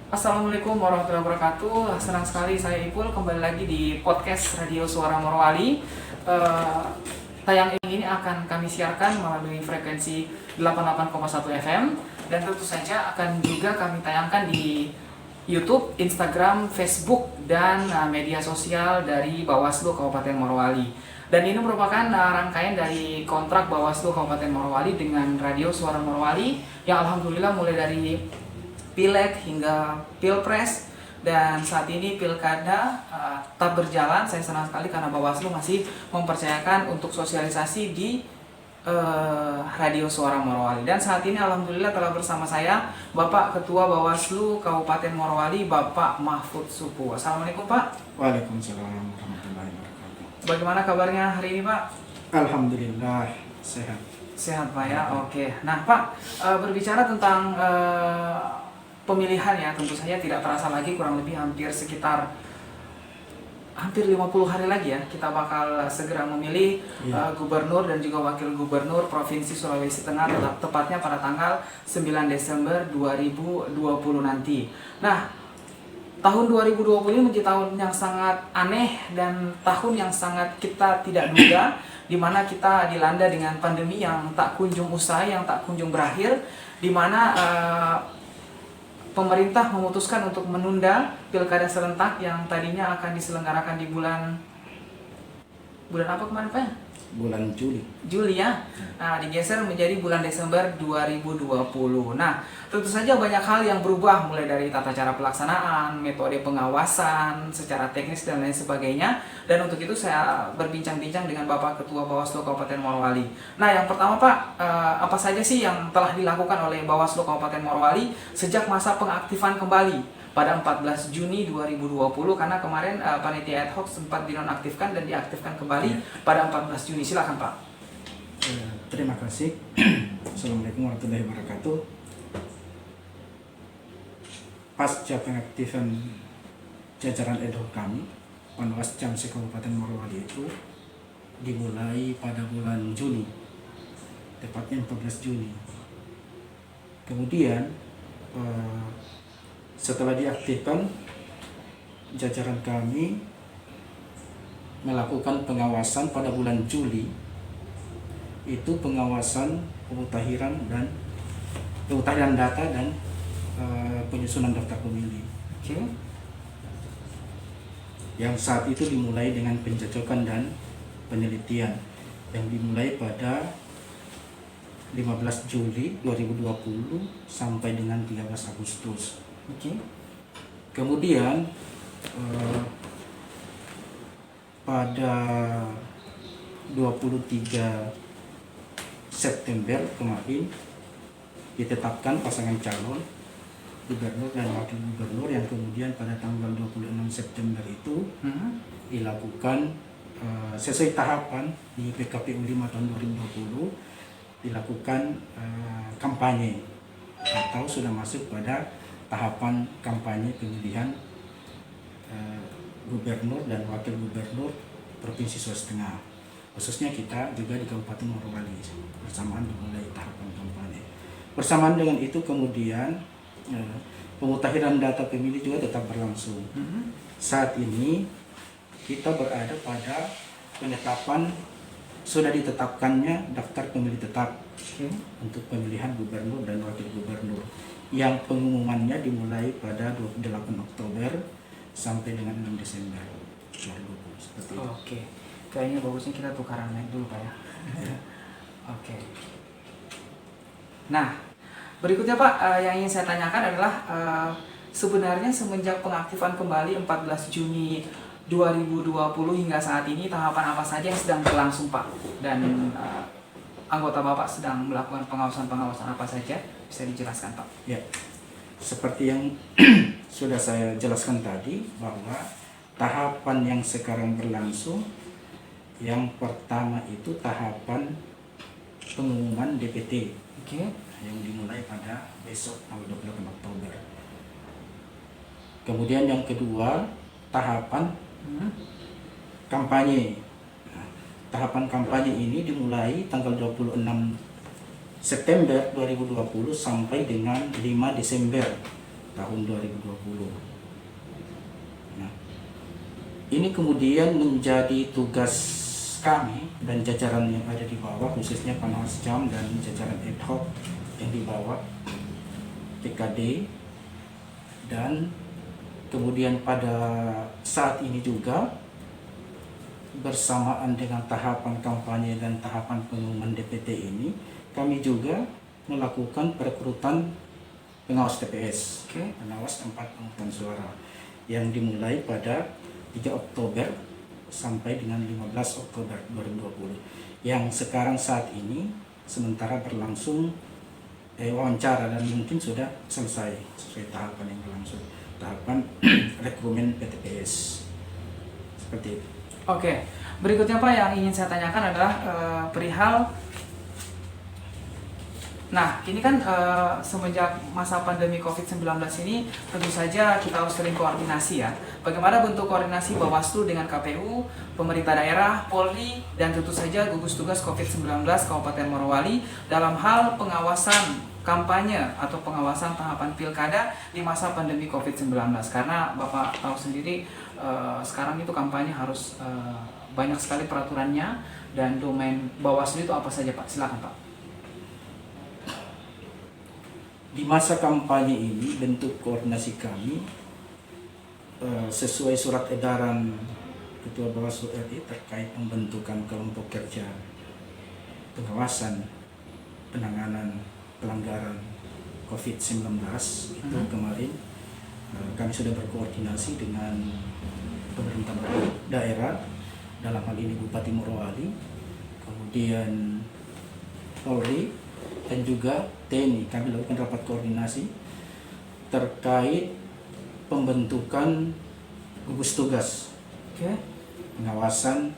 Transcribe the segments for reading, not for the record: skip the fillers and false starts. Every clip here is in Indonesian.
Assalamualaikum warahmatullahi wabarakatuh. Senang sekali saya Ipul kembali lagi di podcast Radio Suara Morowali. Tayang ini akan kami siarkan melalui frekuensi 88,1 FM dan tentu saja akan juga kami tayangkan di YouTube, Instagram, Facebook, dan media sosial dari Bawaslu Kabupaten Morowali. Dan ini merupakan rangkaian dari kontrak Bawaslu Kabupaten Morowali dengan Radio Suara Morowali yang alhamdulillah mulai dari Pileg hingga Pilpres dan saat ini Pilkada tetap berjalan. Saya senang sekali karena Bawaslu masih mempercayakan untuk sosialisasi di Radio Suara Morowali. Dan saat ini alhamdulillah telah bersama saya Bapak Ketua Bawaslu Kabupaten Morowali, Bapak Mahfud Supu. Assalamualaikum Pak. Waalaikumsalam warahmatullahi wabarakatuh. Bagaimana kabarnya hari ini Pak? Alhamdulillah sehat. Sehat Pak ya, oke. Nah Pak, berbicara tentang pemilihan ya, tentu saja tidak terasa lagi, kurang lebih hampir 50 hari lagi ya kita bakal segera memilih gubernur dan juga wakil gubernur Provinsi Sulawesi Tengah, tepatnya pada tanggal 9 Desember 2020 nanti. Nah, tahun 2020 ini menjadi tahun yang sangat aneh dan tahun yang sangat kita tidak duga, di mana kita dilanda dengan pandemi yang tak kunjung usai, yang tak kunjung berakhir, di mana pemerintah memutuskan untuk menunda pilkada serentak yang tadinya akan diselenggarakan di bulan apa kemarin Pak? Bulan Juli. Juli ya. Nah, digeser menjadi bulan Desember 2020. Nah, tentu saja banyak hal yang berubah mulai dari tata cara pelaksanaan, metode pengawasan, secara teknis dan lain sebagainya. Dan untuk itu saya berbincang-bincang dengan Bapak Ketua Bawaslu Kabupaten Morowali. Nah, yang pertama Pak, apa saja sih yang telah dilakukan oleh Bawaslu Kabupaten Morowali sejak masa pengaktifan kembali pada 14 Juni 2020, karena kemarin panitia ad hoc sempat dinonaktifkan dan diaktifkan kembali pada 14 Juni. Silakan Pak. Terima kasih. Assalamualaikum warahmatullahi wabarakatuh. Pasca pengaktifan jajaran ad hoc kami, Panwas Jamsi Kabupaten Morowali itu dimulai pada bulan Juni, tepatnya 14 Juni. Kemudian setelah diaktifkan, jajaran kami melakukan pengawasan pada bulan Juli. Itu pengawasan pemutahiran data dan penyusunan daftar pemilih. Oke. Yang saat itu dimulai dengan pencocokan dan penelitian yang dimulai pada 15 Juli 2020 sampai dengan 13 Agustus. Oke. Kemudian pada 23 September kemarin ditetapkan pasangan calon gubernur dan wakil gubernur yang kemudian pada tanggal 26 September itu dilakukan sesuai tahapan di PKPU 5 tahun 2020 dilakukan kampanye atau sudah masuk pada tahapan kampanye pemilihan gubernur dan wakil gubernur Provinsi Sulawesi Tengah. Khususnya kita juga di Kabupaten Morowali bersamaan dimulai tahapan kampanye. Bersamaan dengan itu kemudian pemutakhiran data pemilih juga tetap berlangsung. Saat ini kita berada pada penetapan, sudah ditetapkannya daftar pemilih tetap untuk pemilihan gubernur dan wakil gubernur, yang pengumumannya dimulai pada 28 Oktober sampai dengan 6 Desember 2020. Seperti itu. Oke. Kayaknya bagusnya kita tukaran mic dulu Pak ya. Oke. Nah, berikutnya Pak, yang ingin saya tanyakan adalah sebenarnya semenjak pengaktifan kembali 14 Juni 2020 hingga saat ini tahapan apa saja yang sedang berlangsung Pak? Dan anggota Bapak sedang melakukan pengawasan-pengawasan apa saja? Bisa dijelaskan Pak? Ya, seperti yang sudah saya jelaskan tadi, bahwa tahapan yang sekarang berlangsung, yang pertama itu tahapan pengumuman DPT. Oke. Yang dimulai pada besok tanggal 28 Oktober. Kemudian yang kedua, tahapan kampanye. Nah, tahapan kampanye ini dimulai tanggal 26 September 2020 sampai dengan 5 Desember tahun 2020. Nah, ini kemudian menjadi tugas kami dan jajaran yang ada di bawah, khususnya Panwascam dan jajaran ad hoc yang di bawah PKD, dan kemudian pada saat ini juga bersamaan dengan tahapan kampanye dan tahapan pengumuman DPT ini, kami juga melakukan perekrutan pengawas TPS, pengawas tempat pemungutan suara, yang dimulai pada 3 Oktober sampai dengan 15 Oktober 2020, yang sekarang saat ini sementara berlangsung wawancara dan mungkin sudah selesai sesuai tahapan yang berlangsung, tahapan rekrutmen PTPS seperti itu. Oke, berikutnya Pak yang ingin saya tanyakan adalah perihal. Nah, ini kan semenjak masa pandemi COVID-19 ini tentu saja kita harus sering koordinasi ya. Bagaimana bentuk koordinasi Bawaslu dengan KPU, pemerintah daerah, Polri, dan tentu saja gugus tugas COVID-19 Kabupaten Morowali dalam hal pengawasan kampanye atau pengawasan tahapan pilkada di masa pandemi COVID-19. Karena Bapak tahu sendiri sekarang itu kampanye harus banyak sekali peraturannya, dan domain Bawaslu itu apa saja Pak? Silakan Pak. Di masa kampanye ini bentuk koordinasi kami sesuai surat edaran Ketua Bawaslu RI terkait pembentukan kelompok kerja pengawasan penanganan pelanggaran COVID-19 itu kemarin kami sudah berkoordinasi dengan pemerintah daerah, dalam hal ini Bupati Morowali, kemudian Polri, dan juga TNI. Kami lakukan rapat koordinasi terkait pembentukan gugus tugas pengawasan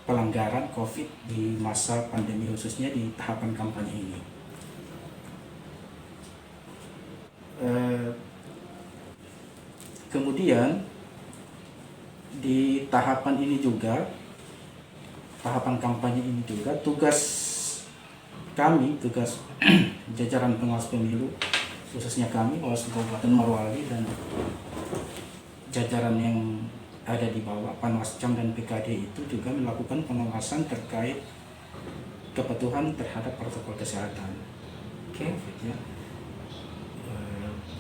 pelanggaran COVID di masa pandemi, khususnya di tahapan kampanye ini. Kemudian di tahapan ini juga, tahapan kampanye ini juga, tugas kami, tugas jajaran pengawas pemilu, khususnya kami Bawaslu Kabupaten Morowali dan jajaran yang ada di bawah Panwascam dan PKD itu juga melakukan pengawasan terkait kepatuhan terhadap protokol kesehatan. Ya.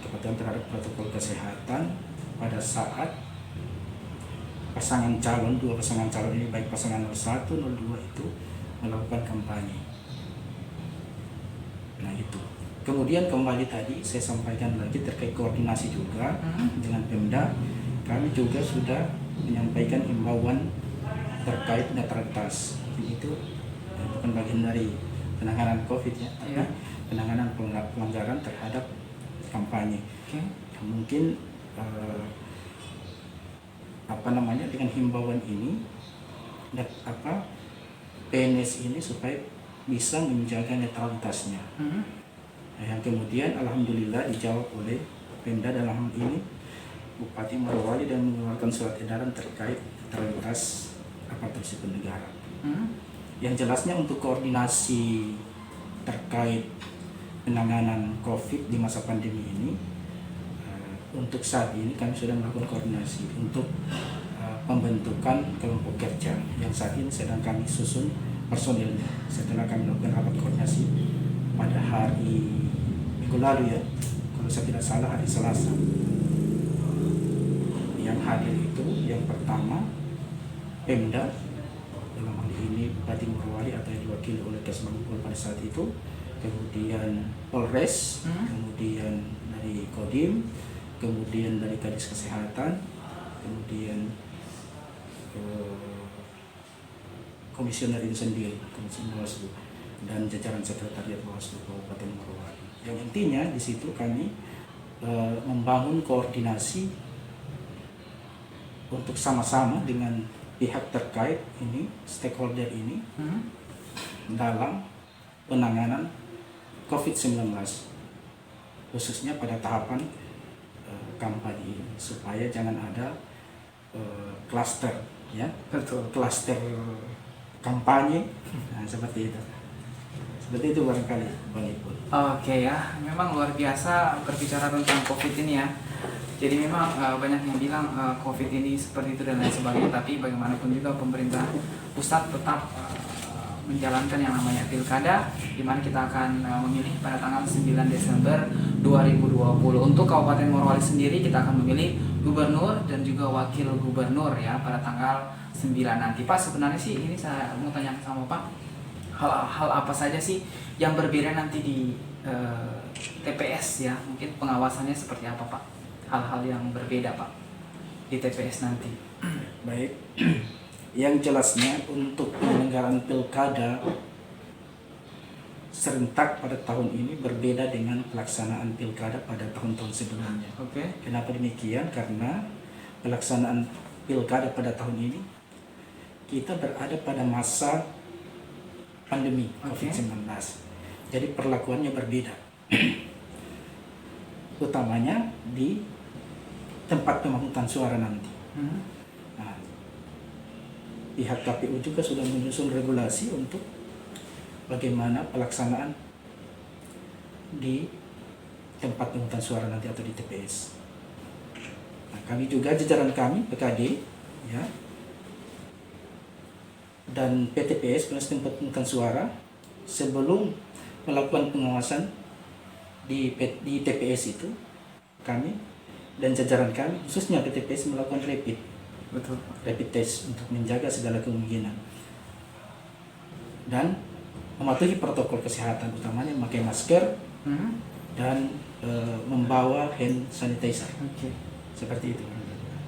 Kepatuhan terhadap protokol kesehatan pada saat pasangan calon, dua pasangan calon ini, baik pasangan 01, 02 itu melakukan kampanye. Nah itu. Kemudian kembali tadi saya sampaikan lagi terkait koordinasi juga dengan Pemda. Kami juga sudah menyampaikan himbauan terkait netralitas. Itu bukan bagian dari penanganan COVID ya, tapi penanganan pelanggaran terhadap kampanye. Mungkin dengan himbauan ini PNS ini supaya bisa menjaga netralitasnya. Yang kemudian alhamdulillah dijawab oleh Pemda dalam hal ini Bupati Morowali, dan mengeluarkan surat edaran terkait netralitas aparatur sipil negara. Yang jelasnya untuk koordinasi terkait penanganan COVID di masa pandemi ini, untuk saat ini kami sudah melakukan koordinasi untuk pembentukan kelompok kerja yang saat ini sedang kami susun personilnya. Setelah kami melakukan rapat koordinasi pada hari minggu lalu ya, kalau saya tidak salah hari Selasa. Yang hadir itu yang pertama Pemda, dalam hal ini Bupati Morowali atau yang diwakili oleh Kesbangpol pada saat itu, kemudian Polres, kemudian dari Kodim, kemudian dari Kadis Kesehatan, kemudian komisioner itu sendiri, Komisi Bawaslu, dan jajaran sekretariat Bawaslu Kabupaten Morowali. Yang intinya di situ kami membangun koordinasi untuk sama-sama dengan pihak terkait ini, stakeholder ini, dalam penanganan COVID-19, khususnya pada tahapan kampanye ini, supaya jangan ada klaster, ya, klaster kampanye, nah, seperti itu. Seperti itu barangkali Bang Ipul. Oke ya, memang luar biasa berbicara tentang COVID ini ya. Jadi memang banyak yang bilang COVID ini seperti itu dan lain sebagainya, tapi bagaimanapun juga pemerintah pusat tetap menjalankan yang namanya pilkada, di mana kita akan memilih pada tanggal 9 Desember 2020. Untuk Kabupaten Morowali sendiri kita akan memilih gubernur dan juga wakil gubernur ya pada tanggal 9 nanti. Pak, sebenarnya sih ini saya mau tanya sama Pak, hal apa saja sih yang berbeda nanti di TPS ya? Mungkin pengawasannya seperti apa Pak? Hal-hal yang berbeda Pak di TPS nanti. Baik. Yang jelasnya untuk penyelenggaraan pilkada serentak pada tahun ini berbeda dengan pelaksanaan pilkada pada tahun-tahun sebelumnya. Oke. Kenapa demikian? Karena pelaksanaan pilkada pada tahun ini kita berada pada masa pandemi COVID-19. Jadi perlakuannya berbeda. Utamanya di tempat pemungutan suara nanti. Nah, pihak KPU juga sudah menyusun regulasi untuk bagaimana pelaksanaan di tempat pemungutan suara nanti atau di TPS. Nah, kami juga jajaran kami PKD ya dan PTPS tempat pemungutan suara sebelum melakukan pengawasan di TPS itu kami dan jajaran kami khususnya PTPS melakukan rapid test untuk menjaga segala kemungkinan dan mematuhi protokol kesehatan utamanya memakai masker dan membawa hand sanitizer. Seperti itu.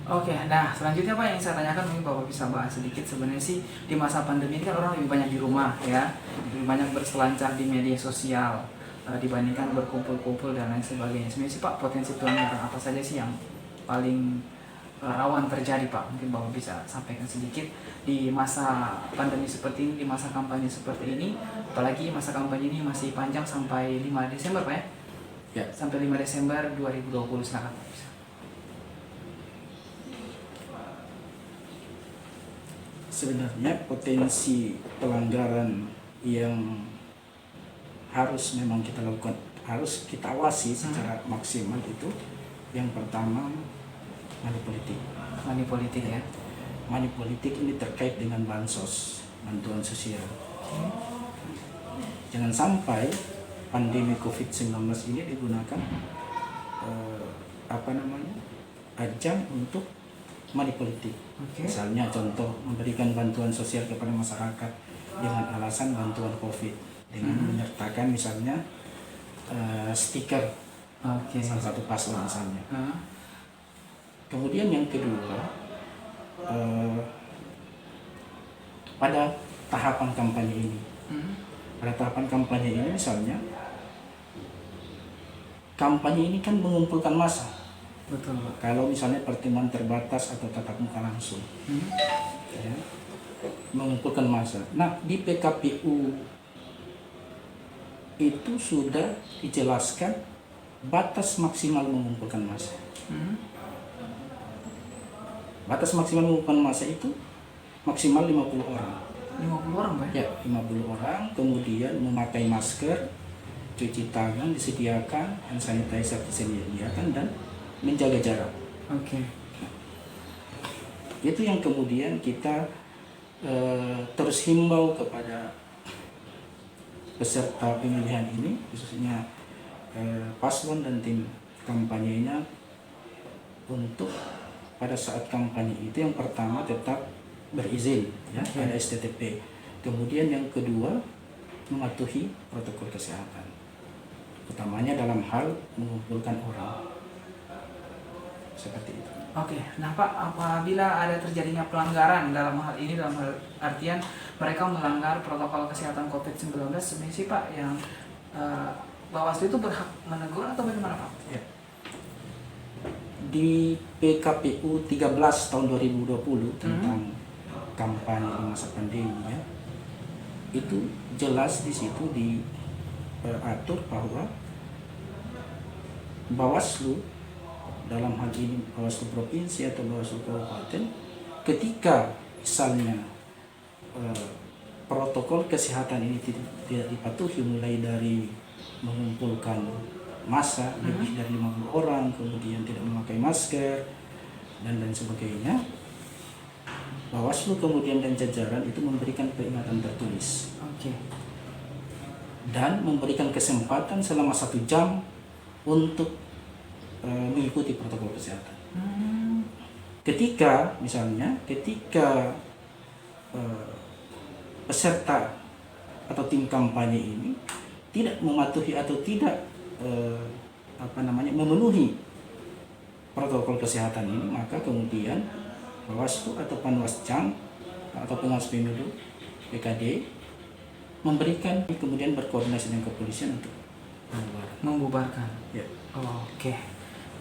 Oke, nah selanjutnya Pak yang saya tanyakan mungkin Bapak bisa bahas sedikit. Sebenarnya sih di masa pandemi ini kan orang lebih banyak di rumah ya, lebih banyak berselancar di media sosial dibandingkan berkumpul-kumpul dan lain sebagainya. Sebenarnya sih Pak, potensi pelanggaran apa saja sih yang paling rawan terjadi Pak? Mungkin Bapak bisa sampaikan sedikit di masa pandemi seperti ini, di masa kampanye seperti ini, apalagi masa kampanye ini masih panjang sampai 5 Desember Pak ya? Ya. Sampai 5 Desember 2020, silakan Pak. Sebenarnya potensi pelanggaran yang harus memang kita lakukan, harus kita awasi secara maksimal itu yang pertama money politik. Money politik ya. Money politik ini terkait dengan bansos, bantuan sosial. Jangan sampai pandemi COVID-19 ini digunakan ajang untuk money politik. Misalnya contoh memberikan bantuan sosial kepada masyarakat dengan alasan bantuan COVID dengan menyertakan misalnya stiker salah satu paslon misalnya. Kemudian yang kedua pada tahapan kampanye ini, misalnya kampanye ini kan mengumpulkan massa. Betul. Kalau misalnya pertemuan terbatas atau tatap muka langsung, ya, mengumpulkan massa. Nah di PKPU itu sudah dijelaskan batas maksimal mengumpulkan massa. Batas maksimal mengumpulkan massa itu maksimal 50 orang. 50 orang Pak? Ya, 50 orang. Kemudian memakai masker, cuci tangan disediakan, hand sanitizer disediakan dan menjaga jarak. Itu yang kemudian kita terus himbau kepada peserta pemilihan ini, khususnya paslon dan tim kampanyenya, untuk pada saat kampanye itu yang pertama tetap berizin ya, ada STTP. Kemudian yang kedua mematuhi protokol kesehatan, utamanya dalam hal mengumpulkan orang. Seperti itu. Oke, nah Pak, apabila ada terjadinya pelanggaran dalam hal ini, dalam hal artian mereka melanggar protokol kesehatan COVID-19, sebenarnya sih Pak yang Bawaslu itu berhak menegur atau bagaimana Pak? Ya. Di PKPU 13 tahun 2020 tentang kampanye di masa pandemi ya, itu jelas di situ diatur bahwa Bawaslu dalam hal ini Bawaslu Provinsi atau Bawaslu Kabupaten, ketika misalnya protokol kesehatan ini tidak dipatuhi, mulai dari mengumpulkan massa lebih dari 50 orang, kemudian tidak memakai masker dan lain sebagainya, Bawaslu kemudian dan jajaran itu memberikan peringatan tertulis dan memberikan kesempatan selama 1 jam untuk mengikuti protokol kesehatan. Ketika peserta atau tim kampanye ini tidak mematuhi atau tidak memenuhi protokol kesehatan ini, maka kemudian Bawaslu atau Panwascam atau Pengawas Pemilu PKD memberikan, kemudian berkoordinasi dengan kepolisian untuk membubarkan. Ya. Oke,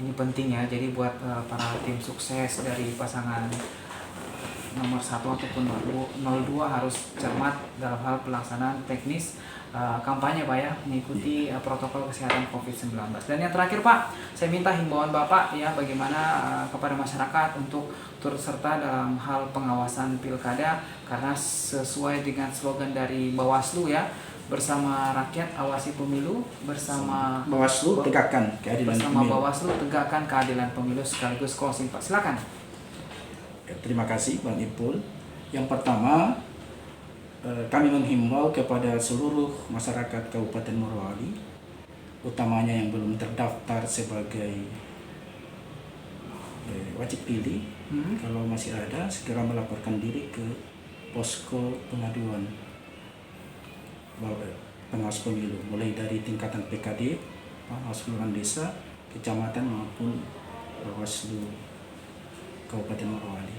ini penting ya. Jadi buat para tim sukses dari pasangan nomor 1 ataupun 02 harus cermat dalam hal pelaksanaan teknis kampanye Pak ya, mengikuti protokol kesehatan COVID-19. Dan yang terakhir Pak, saya minta himbauan Bapak ya, bagaimana kepada masyarakat untuk turut serta dalam hal pengawasan pilkada, karena sesuai dengan slogan dari Bawaslu ya, bersama rakyat awasi pemilu, bersama Bawaslu tegakkan keadilan bersama pemilu. Bawaslu tegakkan keadilan pemilu, sekaligus closing Pak. Silakan. Terima kasih Bang Ipul. Yang pertama, kami menghimbau kepada seluruh masyarakat Kabupaten Morowali, utamanya yang belum terdaftar sebagai wajib pilih, kalau masih ada segera melaporkan diri ke posko pengaduan pengawas pemilu, mulai dari tingkatan PKD, pengawas kelurahan desa, kecamatan maupun Bawaslu Kabupaten Morowali.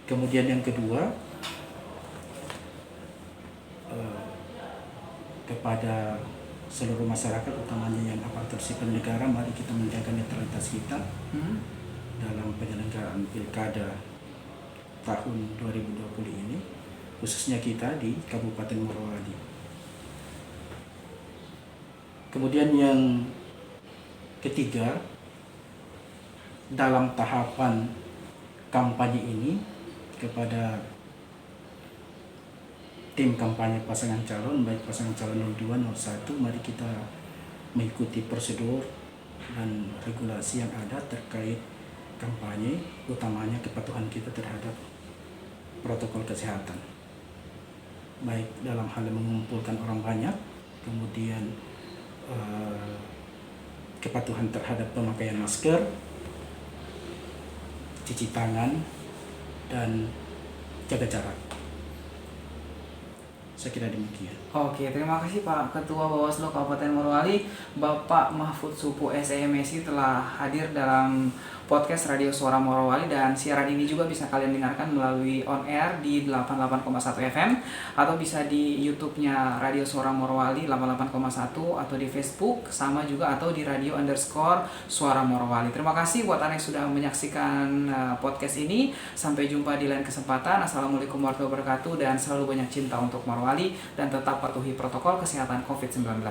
Kemudian yang kedua, kepada seluruh masyarakat, utamanya yang aparatur sipil negara, mari kita menjaga netralitas kita dalam penyelenggaraan pilkada tahun 2020 ini, khususnya kita di Kabupaten Morowali. Kemudian yang ketiga, dalam tahapan kampanye ini, kepada tim kampanye pasangan calon, baik pasangan calon 02, 01, mari kita mengikuti prosedur dan regulasi yang ada terkait kampanye, utamanya kepatuhan kita terhadap protokol kesehatan, baik dalam hal mengumpulkan orang banyak, kemudian kepatuhan terhadap pemakaian masker, cuci tangan, dan jaga jarak. Saya kira demikian. Oke, terima kasih Pak Ketua Bawaslu Kabupaten Morowali, Bapak Mahfud Supu SEMSI telah hadir dalam podcast Radio Suara Morowali, dan siaran ini juga bisa kalian dengarkan melalui on air di 88,1 FM atau bisa di YouTube-nya Radio Suara Morowali 88,1 atau di Facebook sama juga, atau di radio_Suara Morowali. Terima kasih buat Anda yang sudah menyaksikan podcast ini. Sampai jumpa di lain kesempatan. Assalamualaikum warahmatullahi wabarakatuh, dan selalu banyak cinta untuk Morowali dan tetap patuhi protokol kesehatan COVID-19.